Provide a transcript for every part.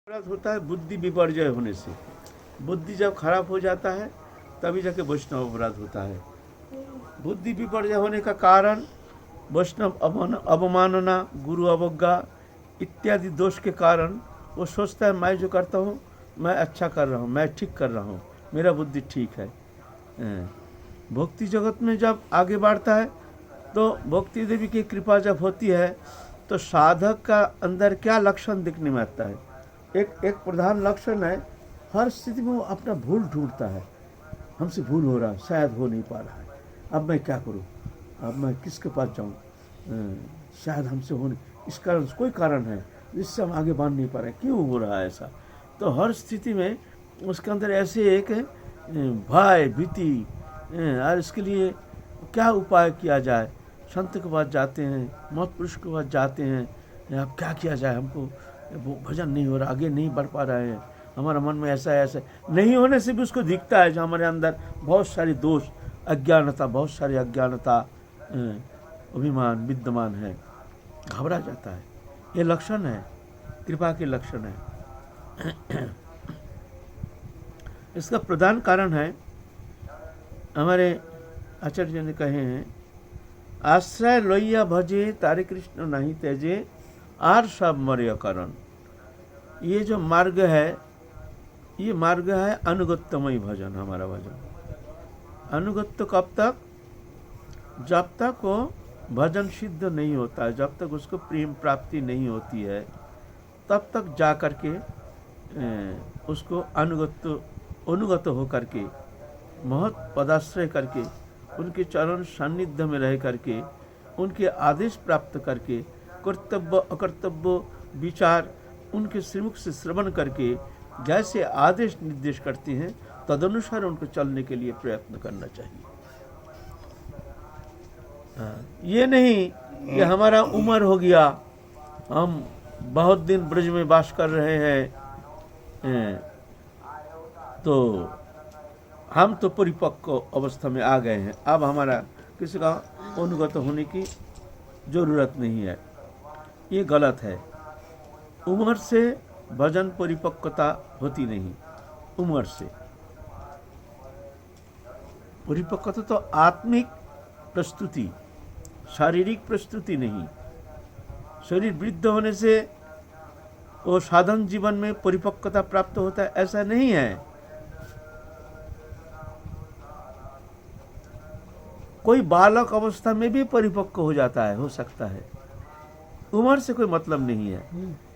अपराध होता है बुद्धि विपर्जय होने से। बुद्धि जब खराब हो जाता है तभी जाके वैष्णव अपराध होता है। बुद्धि विपर्जय होने का कारण वैष्णव अवमानना, गुरु अवज्ञा इत्यादि दोष के कारण वो सोचता है मैं जो करता हूँ मैं अच्छा कर रहा हूँ, मैं ठीक कर रहा हूँ, मेरा बुद्धि ठीक है। भक्ति जगत में जब आगे बढ़ता है तो भक्ति देवी की कृपा जब होती है तो साधक का अंदर क्या लक्षण दिखने में आता है। एक प्रधान लक्षण है, हर स्थिति में वो अपना भूल ढूंढता है। हमसे भूल हो रहा है, शायद हो नहीं पा रहा है, अब मैं क्या करूं, अब मैं किसके पास जाऊं, शायद हमसे हो नहीं, इस कारण कोई कारण है जिससे हम आगे बढ़ नहीं पा रहे, क्यों हो रहा है ऐसा। तो हर स्थिति में उसके अंदर ऐसे एक भय भीति, और इसके लिए क्या उपाय किया जाए। संत के पास जाते हैं, महत्पुरुष के पास जाते हैं, अब क्या किया जाए, हमको वो भजन नहीं हो रहा, आगे नहीं बढ़ पा रहे हैं, हमारा मन में ऐसा ऐसा नहीं होने से भी उसको दिखता है जो हमारे अंदर बहुत सारी दोष, अज्ञानता, बहुत सारी अज्ञानता, अभिमान विद्यमान है, घबरा जाता है। ये लक्षण है, कृपा के लक्षण है। इसका प्रधान कारण है, हमारे आचार्य जी ने कहे हैं, आश्रय लोहिया भजे तारे कृष्ण नहीं तेजे आर सब मर्य करण। ये जो मार्ग है, ये मार्ग है अनुगत्यमय भजन। हमारा भजन अनुगत्य कब तक, जब तक वो भजन सिद्ध नहीं होता है, जब तक उसको प्रेम प्राप्ति नहीं होती है, तब तक जा कर के उसको अनुगत हो करके, महत पदाश्रय करके, उनके चरण सान्निध्य में रह करके, उनके आदेश प्राप्त करके, कर्तव्य अकर्तव्य विचार उनके श्रीमुख से श्रवण करके जैसे आदेश निर्देश करते हैं तदनुसार उनको चलने के लिए प्रयत्न करना चाहिए। ये नहीं कि हमारा उम्र हो गया, हम बहुत दिन ब्रज में वास कर रहे हैं, तो हम तो परिपक्व अवस्था में आ गए हैं, अब हमारा किसी का अनुगत होने की जरूरत नहीं है। ये गलत है। उम्र से भजन परिपक्वता होती नहीं। उम्र से परिपक्वता तो आत्मिक प्रस्तुति, शारीरिक प्रस्तुति नहीं। शरीर वृद्ध होने से वो साधन जीवन में परिपक्वता प्राप्त होता है, ऐसा नहीं है। कोई बालक अवस्था में भी परिपक्व हो जाता है, हो सकता है। उम्र से कोई मतलब नहीं है,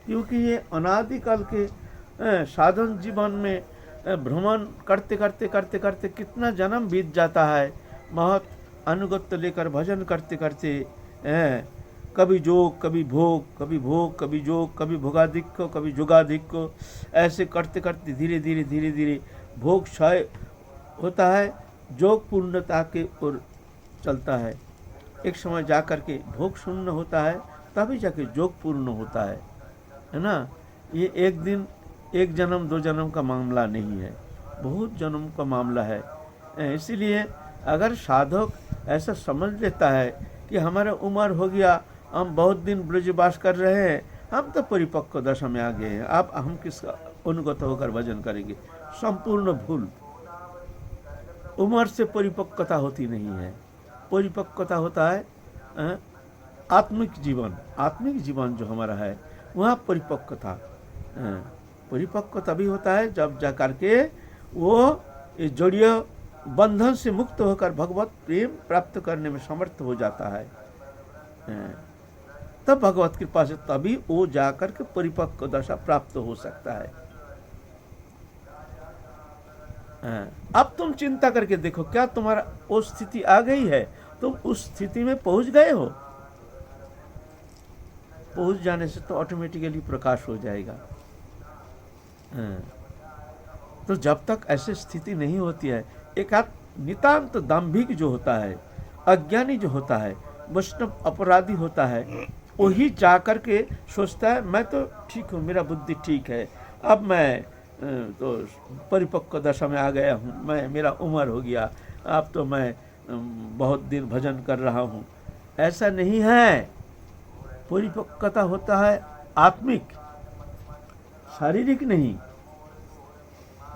क्योंकि ये अनादिकाल के साधन जीवन में भ्रमण करते करते करते करते कितना जन्म बीत जाता है। महत अनुगत्य लेकर भजन करते करते कभी जोग कभी भोग, कभी भोग कभी जोग, कभी भोगाधिक्य कभी जोगाधिक्य, ऐसे करते करते धीरे धीरे धीरे धीरे भोग क्षय होता है, जोग पूर्णता के ओर चलता है। एक समय जा कर के भोग शून्य होता है, तभी जाके जोग पूर्ण होता है ना। ये एक दिन, एक जन्म दो जन्म का मामला नहीं है, बहुत जन्म का मामला है। इसीलिए अगर साधक ऐसा समझ लेता है कि हमारा उम्र हो गया, हम बहुत दिन ब्रजवास कर रहे हैं, हम तो परिपक्व दशा में आ गए हैं, अब हम किसका अनुगत होकर भजन करेंगे, संपूर्ण भूल। उम्र से परिपक्वता होती नहीं है। परिपक्वता होता है आत्मिक जीवन। आत्मिक जीवन जो हमारा है वहाँ परिपक्वता, परिपक्व तभी होता है जब जा करके वो इस जड़ीय बंधन से मुक्त होकर भगवत प्रेम प्राप्त करने में समर्थ हो जाता है। तब भगवत कृपा से तभी वो जाकर के परिपक्व दशा प्राप्त हो सकता है। अब तुम चिंता करके देखो, क्या तुम्हारा वो स्थिति आ गई है, तुम उस स्थिति में पहुंच गए हो। पहुंच जाने से तो ऑटोमेटिकली प्रकाश हो जाएगा। तो जब तक ऐसी स्थिति नहीं होती है, एक नितांत दाम्भिक जो होता है, अज्ञानी जो होता है, वैष्णव अपराधी होता है, वही जा कर के सोचता है मैं तो ठीक हूँ, मेरा बुद्धि ठीक है, अब मैं तो परिपक्व दशा में आ गया हूँ, मैं मेरा उम्र हो गया, अब तो मैं बहुत दिन भजन कर रहा हूँ। ऐसा नहीं है। परिपक्वता होता है आत्मिक, शारीरिक नहीं,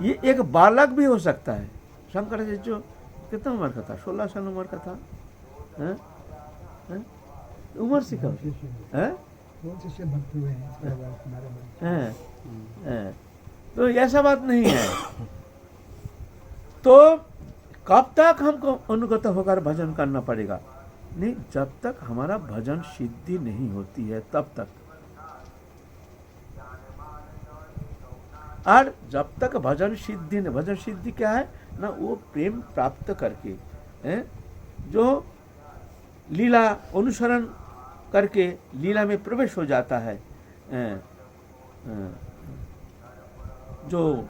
ये एक बालक भी हो सकता है। शंकराचार्य जो कितना उम्र का था? 16 साल उम्र का था। हैं? हैं? उम्र से कम है। तो ऐसा बात नहीं है। तो कब तक हमको अनुगत होकर भजन करना पड़ेगा? नहीं, जब तक हमारा भजन सिद्धि नहीं होती है तब तक। और जब तक भजन सिद्धि न, भजन सिद्धि क्या है ना, वो प्रेम प्राप्त करके जो लीला अनुसरण करके लीला में प्रवेश हो जाता है, जो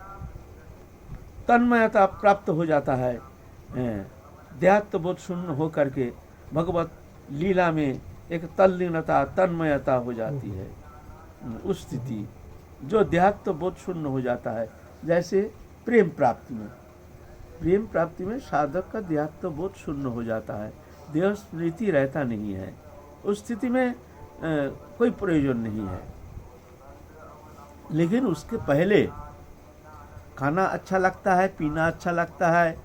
तन्मयता प्राप्त हो जाता है, देहात्म बोध शून्य हो करके भगवत लीला में एक तल्लीनता तन्मयता हो जाती है। उस स्थिति जो देहात्म बोध शून्य हो जाता है, जैसे प्रेम प्राप्ति में साधक का देहात्म बोध शून्य हो जाता है, देह स्मृति रहता नहीं है। उस स्थिति में कोई प्रयोजन नहीं है। लेकिन उसके पहले खाना अच्छा लगता है, पीना अच्छा लगता है,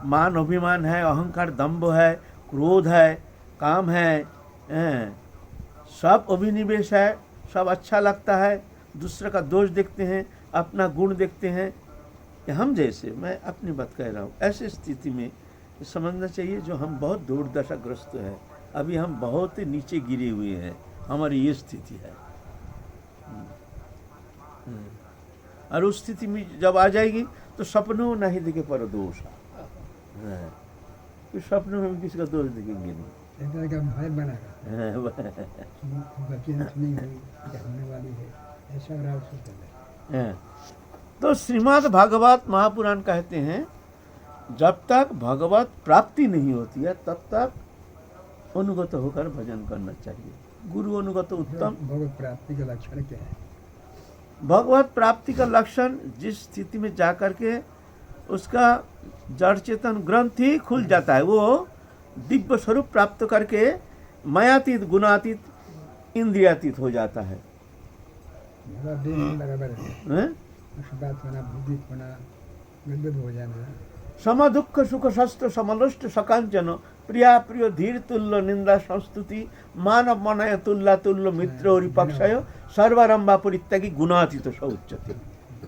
मान अभिमान है, अहंकार दंभ है, क्रोध है, काम है, सब अभिनिवेश है, सब अच्छा लगता है। दूसरे का दोष देखते हैं, अपना गुण देखते हैं। हम जैसे, मैं अपनी बात कह रहा हूँ, ऐसी स्थिति में समझना चाहिए जो हम बहुत दुर्दशाग्रस्त है, अभी हम बहुत नीचे गिरे हुए हैं, हमारी ये स्थिति है। और उस स्थिति में जब आ जाएगी तो सपनों नहीं देखे पर दोष, तो सपनों में किसी का दोष देखेंगे नहीं। तो श्रीमद् भागवत महापुराण कहते हैं, जब तक भगवत प्राप्ति नहीं होती है तब तक अनुगत होकर भजन करना चाहिए। गुरु अनुगत उत्तम। भगवत प्राप्ति का लक्षण क्या है? भगवत प्राप्ति का लक्षण जिस स्थिति में जाकर के उसका जड़ चेतन ग्रंथ ही खुल जाता है, वो दिव्य स्वरूप प्राप्त करके मायातीत, गुणातीत, इंद्रियातीत हो जाता है। सम दुख सुख शस्त्र समलुष्ट सकांचन प्रिया प्रिय धीर तुल्य निंदा संस्तुति मानव मनय तुल्ला तुल्य मित्र और पक्षय सर्वारंभा परित्यागी गुणातीत सौच्यते।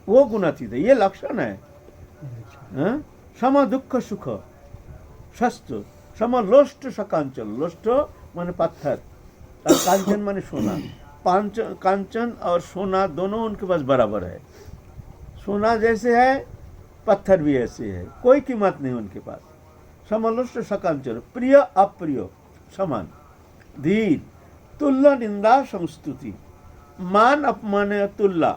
वो गुणातीत है, ये लक्षण है। सम दुख सुख शस्त्र समलोष्ट सकांचन, लोष्ट माने पत्थर और कांचन माने सोना। कांचन और सोना दोनों उनके पास बराबर है। सोना जैसे है, पत्थर भी ऐसे है, कोई कीमत नहीं उनके पास। समलोष्ट सकांचन, प्रिय अप्रिय समान, धीर तुल्य निंदा संस्तुति, मान अपमान तुल्ला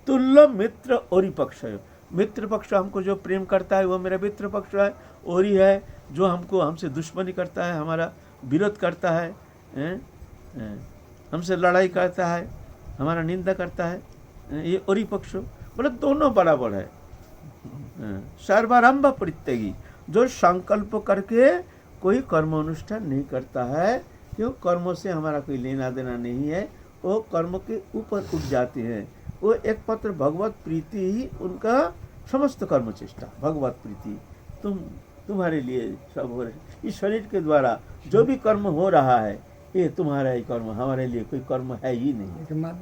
तुल्य मित्र और पक्षय। मित्र पक्ष हमको जो प्रेम करता है वो मेरा मित्र पक्ष है। ओरी है जो हमसे दुश्मनी करता है, हमारा विरोध करता है, हमसे लड़ाई करता है, हमारा निंदा करता है, ये ओरी पक्ष। बोले दोनों बराबर है। सर्वारंभ परित्यागी, जो संकल्प करके कोई कर्म अनुष्ठान नहीं करता है, क्यों? कर्मों से हमारा कोई लेना देना नहीं है, वो कर्म के ऊपर उठ जाते हैं। वो एक पत्र भगवत प्रीति ही उनका समस्त कर्म चेष्टा। भगवत प्रीति तुम्हारे लिए सब हो रहा है। इस शरीर के द्वारा जो भी कर्म हो रहा है ये तुम्हारा ही कर्म, हमारे लिए कोई कर्म है ही नहीं।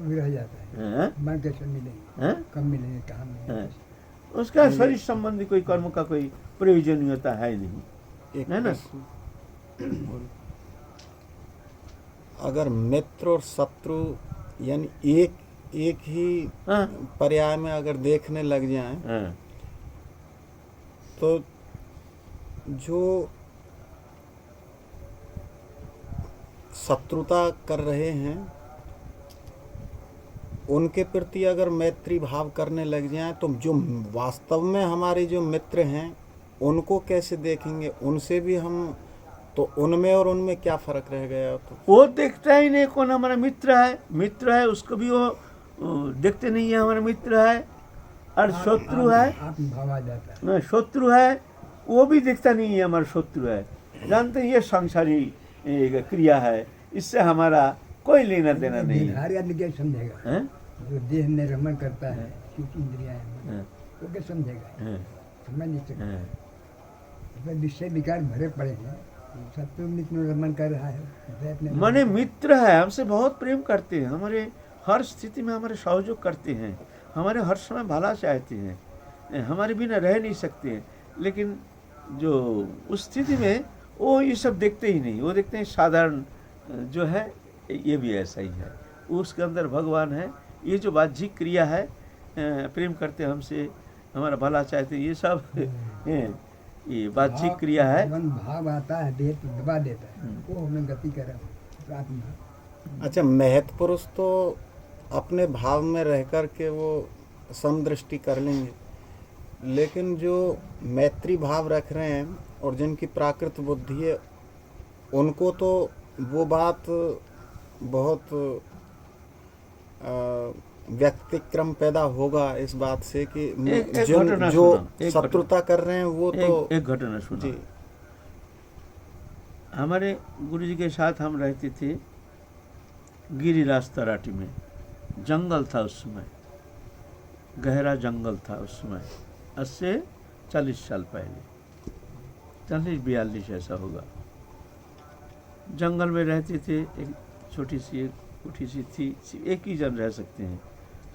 भी रह जाता है, मन कैसे मिलेंगे, कम मिलेंगे, कहाँ मिलेंगे? उसका शरीर संबंधी कोई कर्म का कोई प्रयोजनीयता है नहीं, है ना? अगर मित्र और शत्रु यानी एक ही पर्याय में अगर देखने लग जाएं, तो जो शत्रुता कर रहे हैं उनके प्रति अगर मैत्री भाव करने लग जाएं, तो जो वास्तव में हमारे जो मित्र हैं उनको कैसे देखेंगे? उनसे भी हम, तो उनमें और उनमें क्या फर्क रह गया? तो वो देखता ही नहीं कौन हमारा मित्र है, उसको भी वो देखते नहीं है हमारा मित्र है। और शत्रु है, शत्रु है, वो भी देखता नहीं है हमारा शत्रु है। जानते हैं ये संसारी क्रिया है, इससे हमारा कोई लेना देना नहीं है। क्या समझेगा? जो देह में रमण करता है, की इंद्रियां हैं, हाँ, वो क्या समझेगा, हाँ, समझ नहीं सकता। हाँ। मतलब विषय विकार भरे पड़े हैं, सब पे नित्य रमन कर रहा है, हृदय अपने माने मित्र है, हमसे बहुत प्रेम करते हैं, हमारे हर स्थिति में हमारे सहयोग करते हैं, हमारे हर समय भला चाहते हैं, हमारे बिना रह नहीं सकते हैं। लेकिन जो उस स्थिति में वो ये सब देखते ही नहीं, वो देखते हैं साधारण जो है ये भी ऐसा ही है, उसके अंदर भगवान है। ये जो बाह्यिक क्रिया है, प्रेम करते हमसे, हमारा भला चाहते, ये सब ये बाह्यिक क्रिया है। जीवन भाव आता है, देह को दबा देता है, वो हमें गति कर आत्मा। अच्छा, महत पुरुष तो अपने भाव में रह कर के वो समदृष्टि कर लेंगे, लेकिन जो मैत्री भाव रख रहे हैं और जिनकी प्राकृत बुद्धि है, उनको तो वो बात बहुत व्यक्तिक्रम पैदा होगा इस बात से कि एक जिन घटना जो सुना, एक शत्रुता कर रहे हैं वो तो एक घटना सुना। जी हमारे गुरुजी के साथ हम रहते थे गिरिराज तराटी में, जंगल था उस समय, गहरा जंगल था उस समय, आज से 40 साल पहले, 40-42 ऐसा होगा। जंगल में रहते थे, एक छोटी सी एक कोठी सी थी, एक ही जन रह सकते हैं,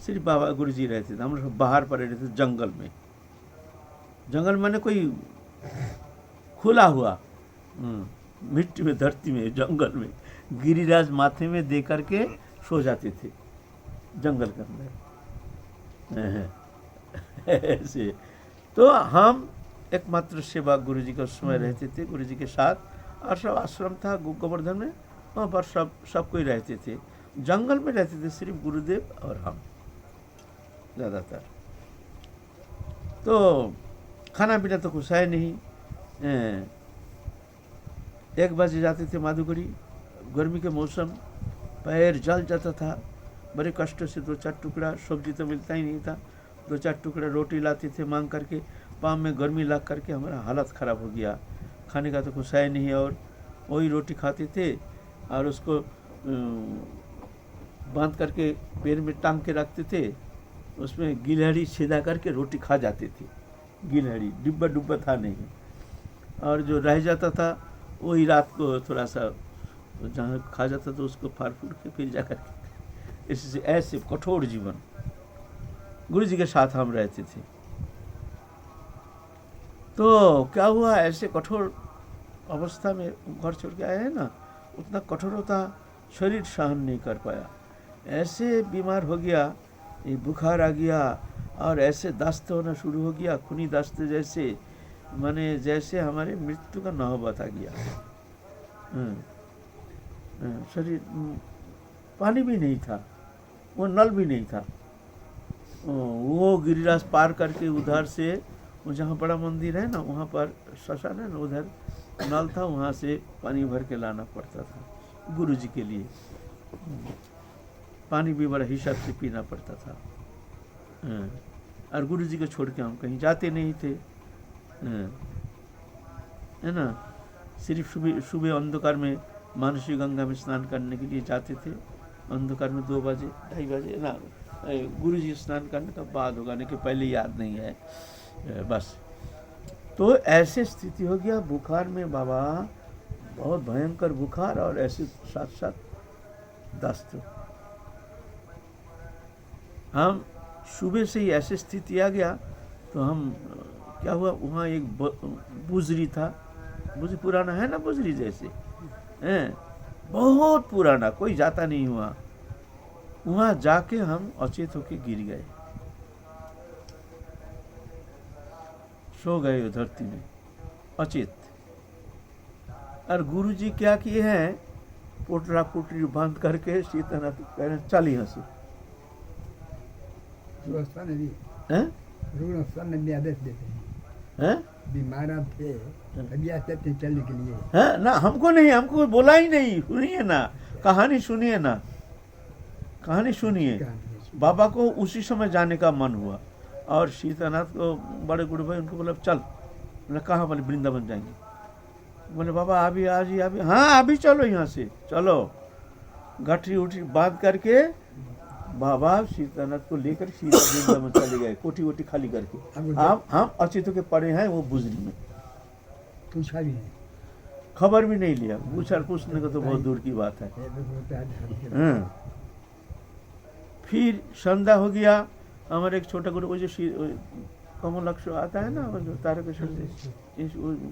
सिर्फ बाबा गुरुजी रहते थे, हम लोग बाहर पड़े रहते थे जंगल में। जंगल माने कोई खुला हुआ मिट्टी में, धरती में, जंगल में, गिरिराज माथे में दे करके सो जाते थे जंगल के अंदर ऐसे। तो हम एकमात्र सेवा गुरुजी का समय रहते थे गुरुजी के साथ, और सब आश्रम था गोवर्धन में, वहाँ पर सब कोई रहते थे, जंगल में रहते थे, सिर्फ गुरुदेव और हम ज़्यादातर। तो खाना पीना तो कुछ है नहीं, 1 बजे जाते थे माधुगरी, गर्मी के मौसम, पैर जल जाता था, बड़े कष्ट से 2-4 टुकड़ा, सब्जी तो मिलता ही नहीं था, 2-4 टुकड़ा रोटी लाते थे मांग करके, पाँव में गर्मी लग करके हमारा हालत ख़राब हो गया, खाने का तो कुछ है नहीं, और वही रोटी खाते थे और उसको बांध करके पैर में टांग के रखते थे, उसमें गिलहरी छेदा करके रोटी खा जाते थे, गिलहरी, डिब्बा डुब्बा था नहीं, और जो रह जाता था वही रात को थोड़ा सा जहाँ खा जाता था उसको फाड़ फूड़ के फिर जा करके, इससे ऐसे कठोर जीवन गुरुजी के साथ हम रहते थे। तो क्या हुआ, ऐसे कठोर अवस्था में घर छोड़ के आए हैं ना, उतना कठोरता शरीर सहन नहीं कर पाया, ऐसे बीमार हो गया, ये बुखार आ गया, और ऐसे दस्त होना शुरू हो गया, खूनी दस्त जैसे, माने जैसे हमारे मृत्यु का नौबत आ गया। शरीर, पानी भी नहीं था, वो नल भी नहीं था, वो गिरिराज पार करके उधर से, वो जहाँ बड़ा मंदिर है ना, वहाँ पर श्मशान है ना, उधर नल था, वहाँ से पानी भर के लाना पड़ता था गुरुजी के लिए, पानी भी बड़ा हिसाब से पीना पड़ता था। और गुरुजी को छोड़ के हम कहीं जाते नहीं थे, है ना, सिर्फ सुबह अंधकार में मानसी गंगा में स्नान करने के लिए जाते थे, अंधकार में 2 बजे 2:30 बजे ना, गुरुजी स्नान करने का बाद होगा, नहीं कि पहले याद नहीं है बस। तो ऐसे स्थिति हो गया, बुखार में बाबा, बहुत भयंकर बुखार, और ऐसे साथ साथ दस्त। हम सुबह से ही ऐसी स्थिति आ गया, तो हम क्या हुआ, वहाँ एक बुजरी था, बुजरी पुराना है ना, बुजरी जैसे हैं, बहुत पुराना, कोई जाता नहीं हुआ, वहाँ जाके हम अचेत होके गिर गए, सो गए धरती में अचेत। और गुरुजी क्या किए हैं, पोटरा पोटरी बांध करके सीतानाथ कह रहे चल यहाँ से, रूढ़ में आदेश देते हैं, बीमार थे तभी आते थे चलने के लिए, है ना, हमको नहीं, हमको बोला ही नहीं, सुनिए ना कहानी, सुनिए ना कहानी, सुनिए। बाबा को उसी समय जाने का मन हुआ, और सीतानाथ को बड़े गुरु भाई उनको बोला चल, बोले कहाँ, बोले वृंदावन जाएंगे, बोले बाबा अभी आज ही, अभी, हाँ अभी चलो, यहाँ से चलो, गठरी उठरी बांध करके बाबा सीतानाथ को लेकर सीधा वृंदावन में चले गए, कोठी वोटी खाली करके। हम अचित के पड़े हैं वो बुजरी में, पूछा भी नहीं। खबर भी नहीं लिया, पूछने को तो बहुत दूर की बात है। हाँ। फिर संध्या हो गया, हमारे एक छोटा गुरु, वो जो कमल लक्ष्य आता है ना, वो जो तारकेश्वर से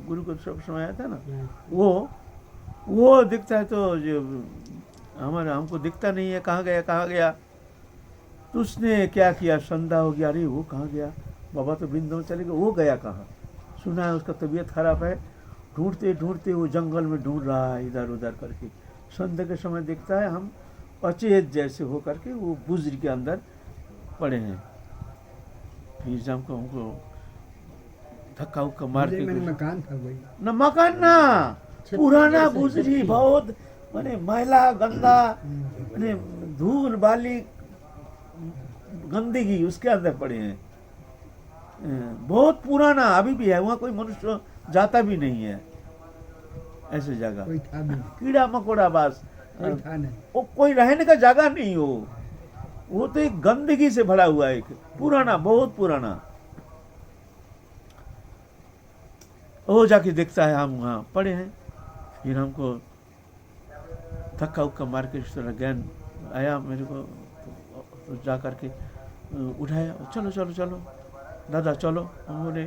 गुरु को सब समय आता है ना, वो दिखता है तो जो हमारा हमको दिखता नहीं है, कहाँ गया। तो उसने क्या किया, संध्या हो गया, अरे वो कहाँ गया, बाबा तो वृंदावन चले गए, वो गया कहाँ। सुना है उसका तबीयत खराब है, ढूंढते वो जंगल में ढूंढ रहा है इधर उधर करके। संध्या के समय देखता है हम अचेत जैसे हो करके वो बुजरी के अंदर पड़े हैं। फिर हमको धक्का उक्का मार के, मकान था वही न मकान ना, पुराना बुजरी, बहुत माने मैला गंदा, माने धूल बाली गंदगी उसके अंदर पड़े हैं। बहुत पुराना अभी भी है, वहाँ कोई मनुष्य जाता भी नहीं है, ऐसे जगह कोई था भी नहीं, कीड़ा मकोड़ा बस, कोई था नहीं। वो कोई रहने का जगह नहीं हो, वो तो एक गंदगी से भरा हुआ है, एक पुराना, बहुत पुराना। वो जाके देखता है हम वहाँ पड़े हैं। फिर हमको धक्का उक्का मार के इस तरह ज्ञान आया मेरे को, तो जा करके उठाया, चलो दादा चलो। हम बोले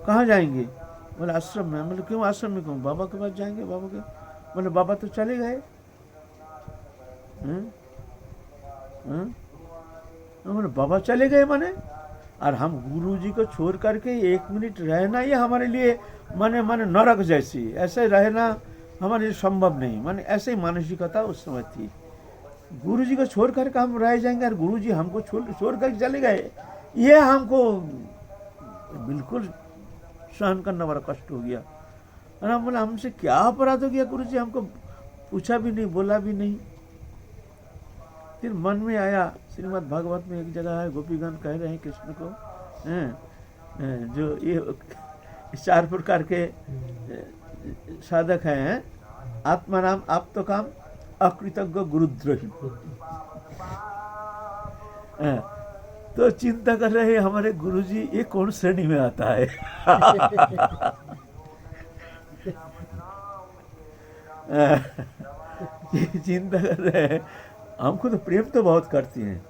कहाँ जाएंगे, बोले आश्रम में। बोले क्यों आश्रम में, कहूँ बाबा के पास जाएंगे। बाबा के, बोले बाबा तो चले गए। बोले बाबा चले गए माने, और हम गुरुजी को छोड़ करके 1 मिनट रहना ही हमारे लिए माने नरक जैसी, ऐसे रहना हमारे लिए संभव नहीं, माने ऐसे ही मानसिकता उस समय थी। गुरुजी को छोड़ करके हम रह जाएंगे और गुरुजी हमको छोड़ करके चले गए, ये हमको बिल्कुल सहन करना बड़ा कष्ट हो गया। और हम बोला हमसे क्या अपराध हो गया गुरुजी, हमको पूछा भी नहीं, बोला भी नहीं। फिर मन में आया, श्रीमद् भागवत में एक जगह है, गोपीगण कह रहे हैं कृष्ण को, जो ये 4 प्रकार के साधक हैं, आत्माराम, आप्तकाम, अकृतज्ञ, गुरुद्रोही। तो चिंता कर रहे हैं हमारे गुरुजी ये कौन श्रेणी में आता है। चिंता कर रहे हैं, हमको तो प्रेम तो बहुत करती हैं,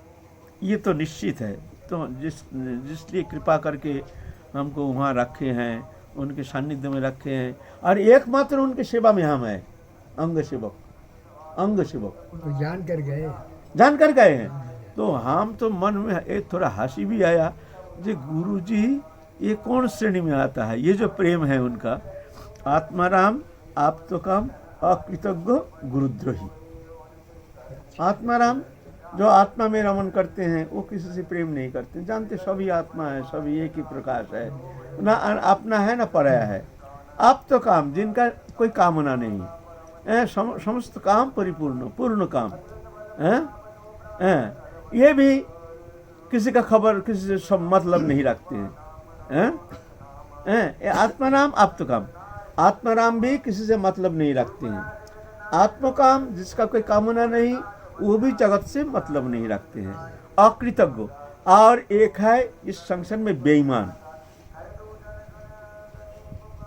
ये तो निश्चित है। तो जिसलिए कृपा करके हमको वहाँ रखे हैं, उनके सानिध्य में रखे हैं, और एकमात्र उनके सेवा में हम हैं, अंग सेवक। तो जान कर गए हैं। तो हम तो मन में एक थोड़ा हंसी भी आया, जो गुरुजी ये कौन श्रेणी में आता है, ये जो प्रेम है उनका, आत्माराम, आप्तकाम, अकृतज्ञ, गुरुद्रोही। आत्माराम जो आत्मा में रमन करते हैं, वो किसी से प्रेम नहीं करते, जानते सभी आत्मा है, सभी एक ही प्रकाश है, ना अपना है ना पराया है। आप्तकाम, जिनका कोई कामना नहीं, समस्त काम परिपूर्ण, पूर्ण काम है। ये भी किसी का खबर, किसी से सब मतलब नहीं रखते हैं। आत्माराम, आप्तकाम, आत्माराम भी किसी से मतलब नहीं रखते हैं। आत्मकाम, जिसका कोई कामना नहीं, वो भी जगत से मतलब नहीं रखते हैं। अकृतज्ञ, और एक है इस संसार में बेईमान।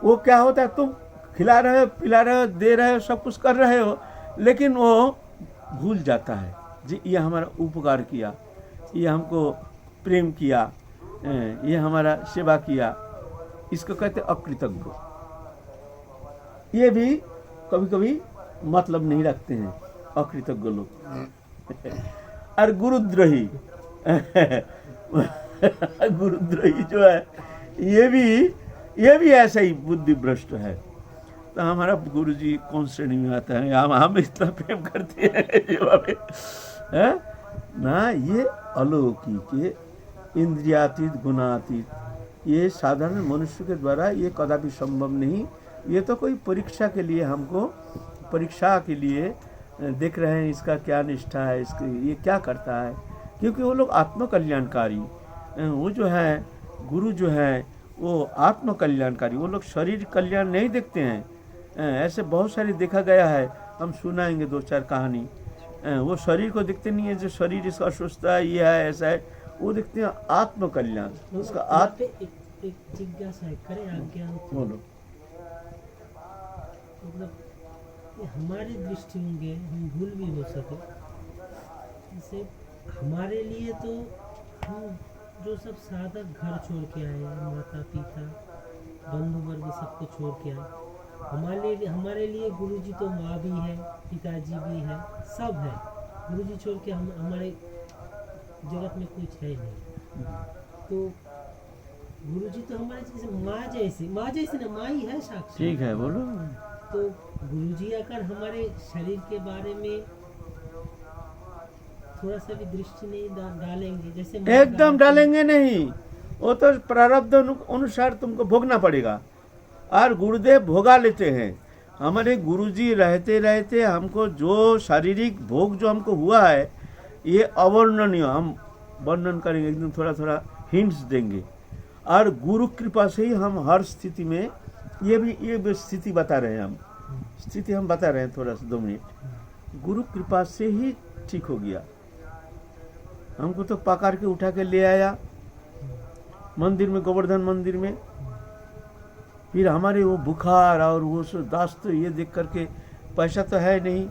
वो क्या होता है, तुम खिला रहे हो, पिला रहे हो, दे रहे हो, सब कुछ कर रहे हो, लेकिन वो भूल जाता है जी ये हमारा उपकार किया, ये हमको प्रेम किया, ये हमारा सेवा किया, इसको कहते अकृतज्ञ। ये भी कभी कभी मतलब नहीं रखते हैं अकृतज्ञ लोग। और गुरुद्रोही, गुरुद्रोही जो है, ये भी ऐसा ही बुद्धि भ्रष्ट है। तो हमारा गुरुजी कौन श्रेणी में आता है, हम इतना प्रेम करते हैं ना, ये अलौकिक, ये इंद्रियातीत, गुणातीत, ये साधारण मनुष्य के द्वारा ये कदापि संभव नहीं। ये तो कोई परीक्षा के लिए, हमको परीक्षा के लिए देख रहे हैं, इसका क्या निष्ठा है, इसकी ये क्या करता है, क्योंकि वो लोग आत्मकल्याणकारी, वो जो है गुरु जो है वो आत्मकल्याणकारी, वो लोग शरीर कल्याण नहीं देखते हैं। ऐसे बहुत सारी देखा गया है, हम सुनाएंगे 2-4 कहानी। वो शरीर को देखते नहीं है, जो शरीर इसका अस्वस्थ है, ये है, ऐसा है, वो देखते हैं आत्म कल्याण, उसका यहाँ आत्म। पे एक जिज्ञासा है, करें आज्ञा हो तो। बोलो। मतलब ये हमारी दृष्टि होंगे, हम भूल भी हो सके। जैसे हमारे लिए तो हम जो सब साधक घर छोड़ के आए हैं, माता पिता बंधु वर्ग सबको छोड़ के आए, हमारे लिए गुरुजी तो माँ भी है, पिताजी भी है, सब है। गुरुजी छोड़ के हम हमारे जगत में कुछ है नहीं। तो गुरुजी तो हमारे जैसे माँ जैसी ना, माँ ही है साक्षात। ठीक है, बोलो। तो गुरुजी अगर हमारे शरीर के बारे में थोड़ा सा भी दृष्टि नहीं डालेंगे, जैसे माँ एकदम डालेंगे नहीं, वो तो प्रारब्ध अनुसार तुमको भोगना पड़ेगा, और गुरुदेव भोगा लेते हैं। हमारे गुरुजी रहते रहते हमको जो शारीरिक भोग जो हमको हुआ है, ये अवर्णनीय, हम वर्णन करेंगे एक दिन, थोड़ा थोड़ा हिंट्स देंगे। और गुरु कृपा से ही हम हर स्थिति में, ये भी स्थिति बता रहे हैं, हम स्थिति हम बता रहे हैं थोड़ा सा 2 मिनट। गुरु कृपा से ही ठीक हो गया। हमको तो पकड़ के उठा के ले आया मंदिर में, गोवर्धन मंदिर में। फिर हमारे वो बुखार और वो दास्त, ये देख करके पैसा तो है नहीं,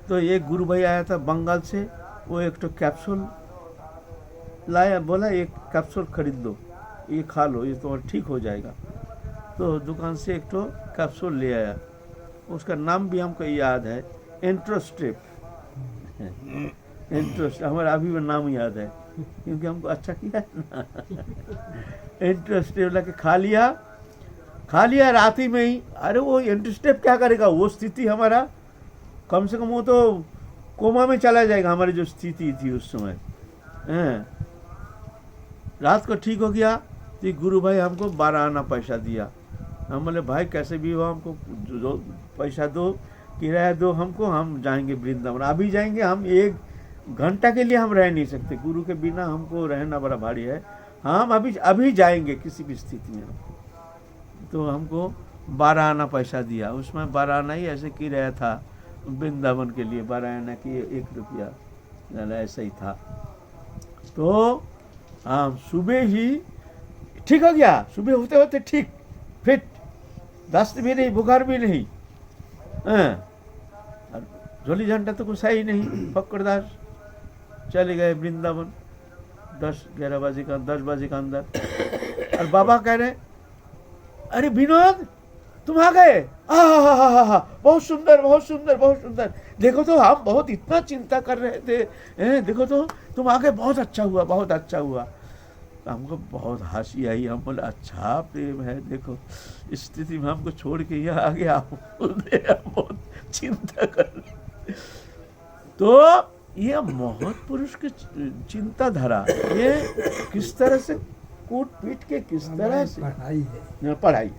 तो एक गुरु भाई आया था बंगाल से, वो एक तो कैप्सूल लाया, बोला एक कैप्सूल खरीद लो, ये खा लो, ये तो ठीक हो जाएगा। तो दुकान से एक तो कैप्सूल ले आया, उसका नाम भी हमको याद है, एंट्रोस्ट्रेप। एंट्रोस्ट हमारा अभी भी नाम याद है, क्योंकि हमको अच्छा किया है ना। एंट्रोस्ट्रेप लाके खा लिया रात ही में ही। अरे वो एंट्रोस्ट्रेप क्या करेगा, वो स्थिति हमारा कम से कम वो तो कोमा में चला जाएगा, हमारी जो स्थिति थी उस समय। रात को ठीक हो गया, तो गुरु भाई हमको 12 आना पैसा दिया। हम बोले भाई कैसे भी हो, हमको जो पैसा दो, किराया दो हमको, हम जाएंगे वृंदावन। अभी जाएंगे, हम 1 घंटा के लिए हम रह नहीं सकते, गुरु के बिना हमको रहना बड़ा भारी है। हम अभी जाएंगे किसी भी स्थिति में। तो हमको 12 आना पैसा दिया, उसमें 12 आना ही ऐसे किराया था वृंदावन के लिए, 12 आना की 1 रुपया ऐसा ही था। तो हम सुबह ही ठीक हो गया, सुबह होते होते ठीक, फिट, दस्त भी नहीं, बुखार भी नहीं। और झोली झंडा तो कुछ है ही नहीं। फक्करदास चले गए वृंदावन 10-11 बजे का, 10 बजे का अंदर। और बाबा कह रहे, अरे विनोद तुम आ गए, बहुत सुंदर, बहुत सुंदर, बहुत सुंदर। देखो तो हम बहुत इतना चिंता कर रहे थे, देखो तो तुम आ गए, बहुत अच्छा हुआ, बहुत अच्छा हुआ। तो हमको बहुत हंसी आई। हम बोले अच्छा प्रेम है, देखो इस स्थिति में हमको छोड़ के यहाँ आ गया, हम बहुत चिंता कर रहे। तो ये महत पुरुष की चिंताधारा, ये किस तरह से कूट पीट के, किस तरह से पढ़ाई,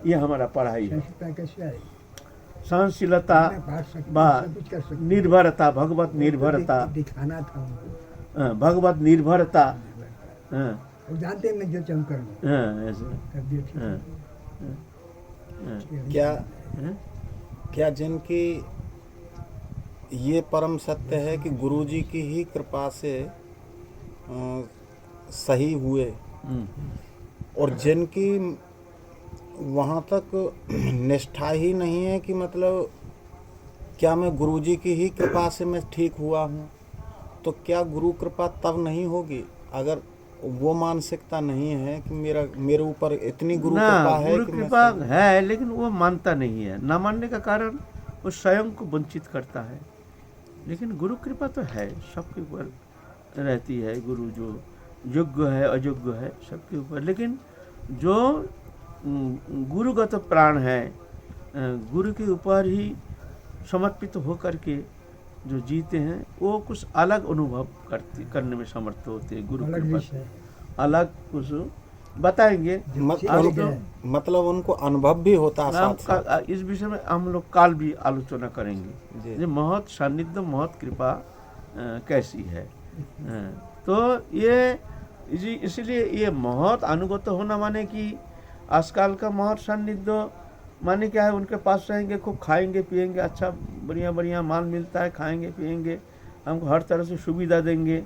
ये हमारा पढ़ाई है। सहनशीलता, निर्भरता, भगवत निर्भरता, दिखाना था उनको, भगवत निर्भरता। वो जानते हैं मैं जो चम करूँ ऐसे क्या जिनकी ये परम सत्य है कि गुरुजी की ही कृपा से सही हुए, और जिनकी वहाँ तक निष्ठा ही नहीं है कि मतलब क्या मैं गुरुजी की ही कृपा से मैं ठीक हुआ हूँ, तो क्या गुरु कृपा तब नहीं होगी अगर वो मानसिकता नहीं है कि मेरे ऊपर इतनी गुरु कृपा है। गुरु कृपा है, लेकिन वो मानता नहीं है। ना मानने का कारण वो स्वयं को वंचित करता है। लेकिन गुरु कृपा तो है, सबके ऊपर रहती है। गुरु जो योग्य है, अयोग्य है, सबके ऊपर। लेकिन जो गुरुगत प्राण है, गुरु के ऊपर ही समर्पित होकर के जो जीते हैं, वो कुछ अलग अनुभव करने में समर्थ होते हैं। गुरु कृपा से अलग कुछ बताएंगे। मतलब उनको अनुभव भी होता है। इस विषय में हम लोग काल भी आलोचना करेंगे, ये महत सान्निध्य, महत कृपा कैसी है। तो ये इसलिए ये महत अनुगत होना माने कि आजकल का महत सान्निध्य माने क्या है, उनके पास रहेंगे, खूब खाएंगे पिएंगे, अच्छा बढ़िया बढ़िया माल मिलता है, खाएंगे पिएंगे, हमको हर तरह से सुविधा देंगे,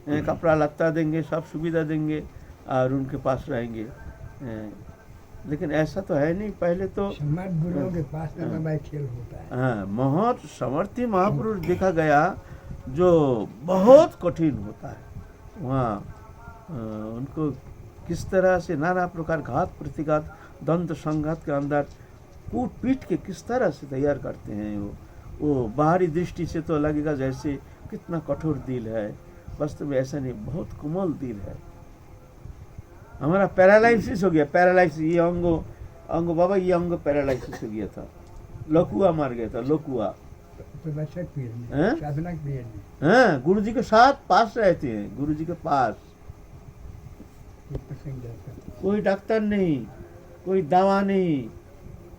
कपड़ा लत्ता देंगे, सब सुविधा देंगे और उनके पास रहेंगे। लेकिन ऐसा तो है नहीं। पहले तो समर्थ गुरुओं के पास तो बाबा एक खेल होता है। हाँ, बहुत समर्थी महापुरुष देखा गया जो बहुत कठिन होता है। वहाँ उनको किस तरह से नाना प्रकार घात प्रतिघात द्वंद्व संघात के अंदर कूट पीट के किस तरह से तैयार करते हैं। वो बाहरी दृष्टि से तो लगेगा जैसे कितना कठोर दिल है, वास्तव में ऐसा नहीं, बहुत कोमल दिल है। हमारा पैरालाइसिस हो गया, पैरालाइसिस, ये अंग बाबा, ये अंग पैरालाइसिस हो गया था, लकुआ मार गया था, लकुआ। तो बच्चा पीरियड में, हैं? साधना पीरियड में हाँ, गुरु जी के साथ पास रहते हैं, गुरु जी के पास। ये प्रसंग रहता कोई डॉक्टर नहीं, कोई दवा नहीं,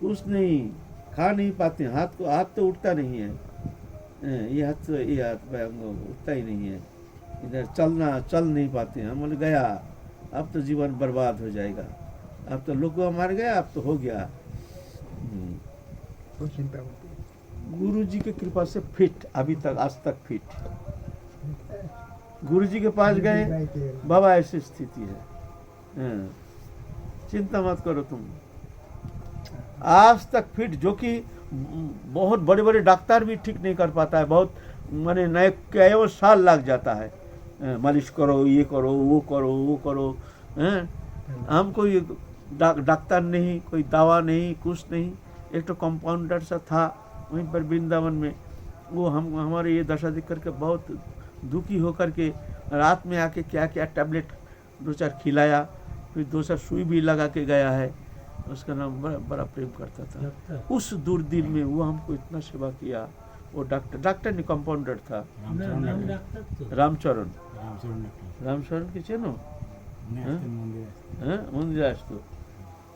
कुछ नहीं, खा नहीं पाते, हाथ तो उठता नहीं है। ये हाथ अंग उठता ही नहीं है, इधर चल नहीं पाते। हम बोले गया, अब तो जीवन बर्बाद हो जाएगा, अब तो लकुआ मार गया, अब तो हो गया। वो चिंता होती है। गुरु जी की कृपा से फिट, अभी तक आज तक फिट। गुरु जी के पास गए, बाबा ऐसी स्थिति है, हाँ, चिंता मत करो तुम, आज तक फिट। जो कि बहुत बड़े बड़े डॉक्टर भी ठीक नहीं कर पाता है, बहुत माने नए कई साल लग जाता है, मालिश करो, ये करो, वो करो, वो करो। हम कोई डॉक्टर नहीं, कोई दवा नहीं, कुछ नहीं। एक तो कंपाउंडर सा था वहीं पर वृंदावन में, वो हमारे ये दशा देख करके बहुत दुखी होकर के रात में आके क्या क्या टैबलेट 2-4 खिलाया, फिर 2-4 सुई भी लगा के गया है। उसका नाम बड़ा प्रेम करता था। उस दुर्दिन में वो हमको इतना सेवा किया। वो डॉक्टर नहीं, कंपाउंडर था, रामचरण के चेनो मंदिर तो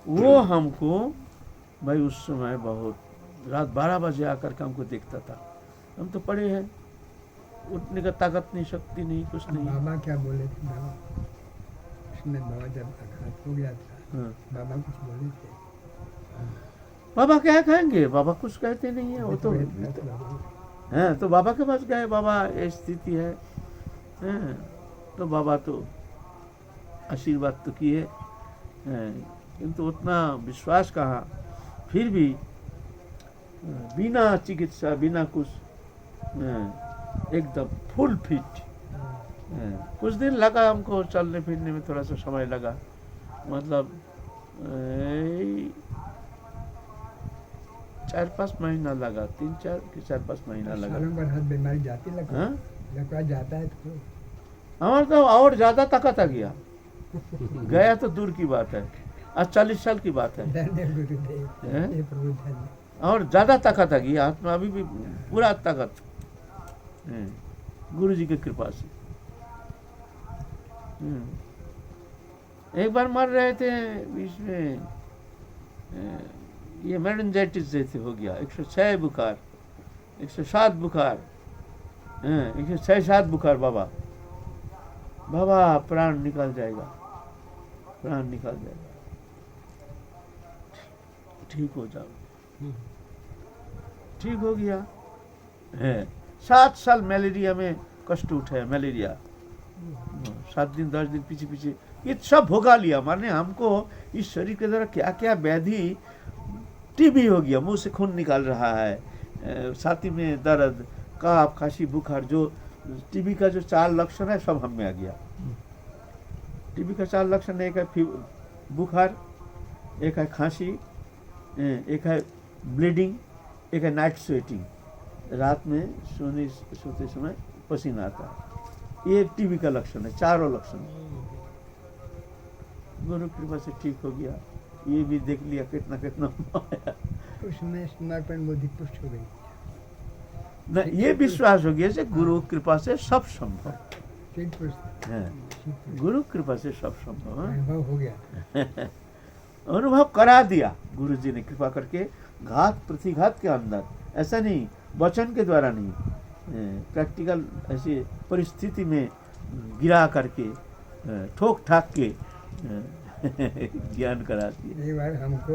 वो हमको भाई उस समय बहुत रात 12 बजे आकर के हमको देखता था। हम तो पड़े हैं, उठने का ताकत नहीं, शक्ति नहीं, कुछ नहीं। बाबा क्या बोले थे? बाबा उसमें बाबा जब आघात हो गया था, हाँ। बाबा कुछ बोले थे? बाबा क्या कहेंगे, बाबा कुछ कहते नहीं है। वो तो हैं, तो बाबा के पास गए, बाबा ये स्थिति है, हैं, तो बाबा तो आशीर्वाद तो किए, किंतु उतना विश्वास कहाँ। फिर भी बिना चिकित्सा, बिना कुछ, एकदम फुल फिट। कुछ दिन लगा हमको चलने फिरने में, थोड़ा सा समय लगा, मतलब 4-5 महीना लगा, 3-4 महीना लगा। सालों भर हाथ बीमारी जाती हाँ? लगा जाता है तो हमारा तो और ज्यादा ताकत आ गया, गया तो दूर की बात है, आज 40 साल की बात है, धन्य गुरुदेव, हैं? हे प्रभु धन्य। और ज्यादा ताकत आ गई हाथ में, अभी भी पूरा ताकत, गुरु जी की कृपा से। एक बार मर रहे थे बीच में, ये मेनिंजाइटिस जैसे हो गया, 106 बुखार, 107 बुखार, 106-7 बुखार। बाबा प्राण निकल जाएगा, प्राण निकल जाएगा, ठीक हो जाओ। ठीक हो गया है। 7 साल मलेरिया में कष्ट उठाया, मलेरिया 7 दिन 10 दिन पीछे ये सब भोगा लिया। माने हमको इस शरीर के द्वारा क्या क्या व्याधि, टीबी हो गया, मुंह से खून निकाल रहा है, छाती में दर्द, काफ, खांसी, बुखार, जो टीबी का जो 4 लक्षण है सब हम में आ गया। टीबी का 4 लक्षण, एक है बुखार, एक है खांसी, एक है ब्लीडिंग, एक है नाइट स्वेटिंग, रात में सोते समय पसीना आता है। ये टीबी का लक्षण है, 4 लक्षण। गुरु कृपा से ठीक हो गया। ये भी देख लिया कितना उसमें समर्पण बुद्धि पुष्ट हो गई ना, ये विश्वास हो गया से गुरु कृपा से सब संभव है, गुरु कृपा से सब संभव है। अनुभव हो गया, अनुभव करा दिया गुरु जी ने कृपा करके, घात प्रतिघात के अंदर। ऐसा नहीं वचन के द्वारा नहीं, प्रैक्टिकल ऐसी परिस्थिति में गिरा करके, ठोक ठाक के ज्ञान करा दिया। एक बार हमको